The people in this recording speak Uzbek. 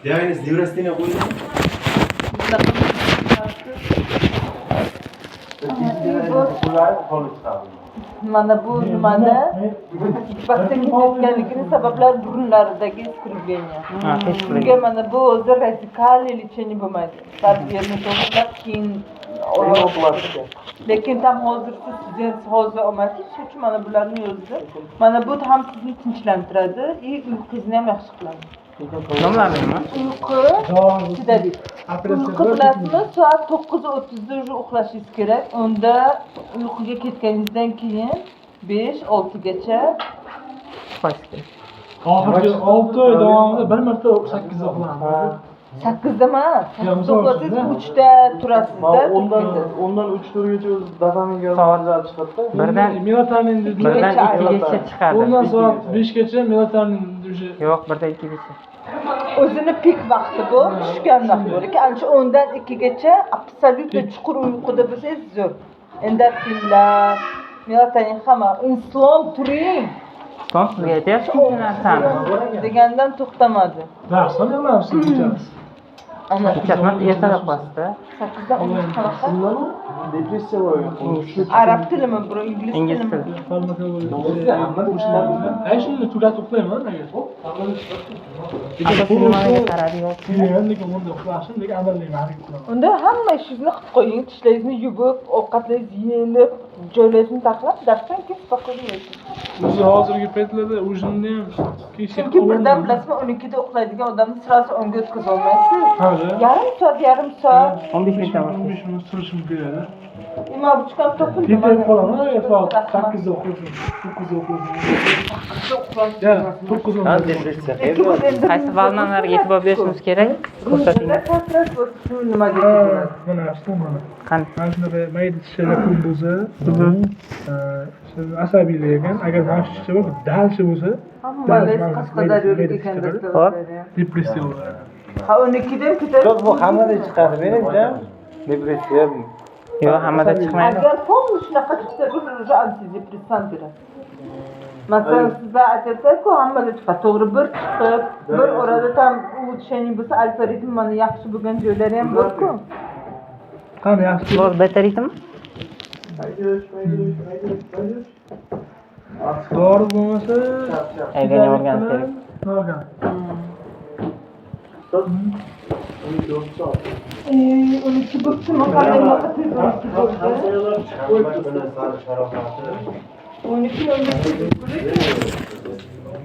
Diğeriniz Livrastine koyun. Mana bu nimada vaksinaga ketganligini sabablar burunlaridagi skrivleniya. Bunga mana bu o'zi radikal lечение bo'lmaydi. Tarbiyani to'g'rilab keyin lekin tam hozir siz hozir olmaysiz, shuning uchun mana bularni yozdi. Mana bu ham sizni tinchlantiradi, uyquingizni ham yaxshi qiladi. Nomlaringmi? Uyqu chidaylik. Uyqu bilasizmi? Soat 9:30da uxlashingiz kerak. Unda uyquga ketganingizdan keyin 5-6gacha Oxirgi 6 oy davomida bir marta 8 uxladim. 8da emas. 3da turasizda. Ondan 3-4gacha o'zi dopaminga Soat chiqadi. birdan Melatonin birdan 2gacha chiqadi. Ondan soat 5gacha melatonin Yo'q, birdan 2gacha. O'zini pik vaqti bu, tushgan vaqt bor. Ana shu 10dan 2gacha absolyut chuqur uyquda bo'lsangiz zo'r. Endorfinlar, melatonin hamma inson turing Son sizga aytyapti shu narsani. degandan to'xtamadi. Darsdan yig'lamsiz kechasi. Ana Kechasini ertalab qo'yasizda. 8dan 10 qanaqa? Depressiya bo'lgan. Arab tilimi, bro, ingliz Ingliz tilimi. tili. Ay shuni tugatib uxlayman agar. Asosiy nimaga qaradi yoki? Yurgandek o'rnida uxlashim degan amallayman harakat qilaman. Unda hamma ishingizni qilib qo'ying, tishlaringizni yuvib, ovqatlaringizni yeyilib, joylaringizni taxlab, darsdan keyin spokойно yurasiz. O'zi hozirgi paytlarda o'zimni ham Chunki birdan bilasizmi, 12da uxlaydigan odamni sirasi o'nga o'tkazib olmaysiz. Yarim soat 15 minutdan 15 minut turishim kerak. Nima bu chiqib topildi? Ketib qolaman, soat 8da uxlasam, 9da uxlasam. Ya, 9da. Depressiya. Qaysi valnalarga e'tibor berishimiz kerak? Ko'rsating. Shu nimaga bo'ladi? Mana shu mana. Qani? Mana shunaqa mayda tishlar bo'lsa, asabiylik ekan. Agar mana shu tishlar bo'lsa, dalshi bo'lsa, Hammangiz Qashqadaryolik ekandasiz. depressiya bo'ladi. Ha 12dan ketadi. Bu hammada chiqadi. Menimcha depressiya bu. Yo'q, hammada chiqmaydi. Agar polni shunaqa chiqsa, o'sha antidepressan beradi. Masalan, sizlar aytasiz-ku, hammada chiqadi. To'g'ri, bir chiqib, bir orada ham ulучшение bo'lsa, alfa-ritm mana yaxshi bo'lgan joylari ham bor-ku. Qani yaxshi. Bor betaritmi? Dori bo'lmasa, Aygani o'rganish kerak. O'rgan. 12 bo'pti, qanday unaqa tez 12 bo'ldi? 12 15 bo'ldi.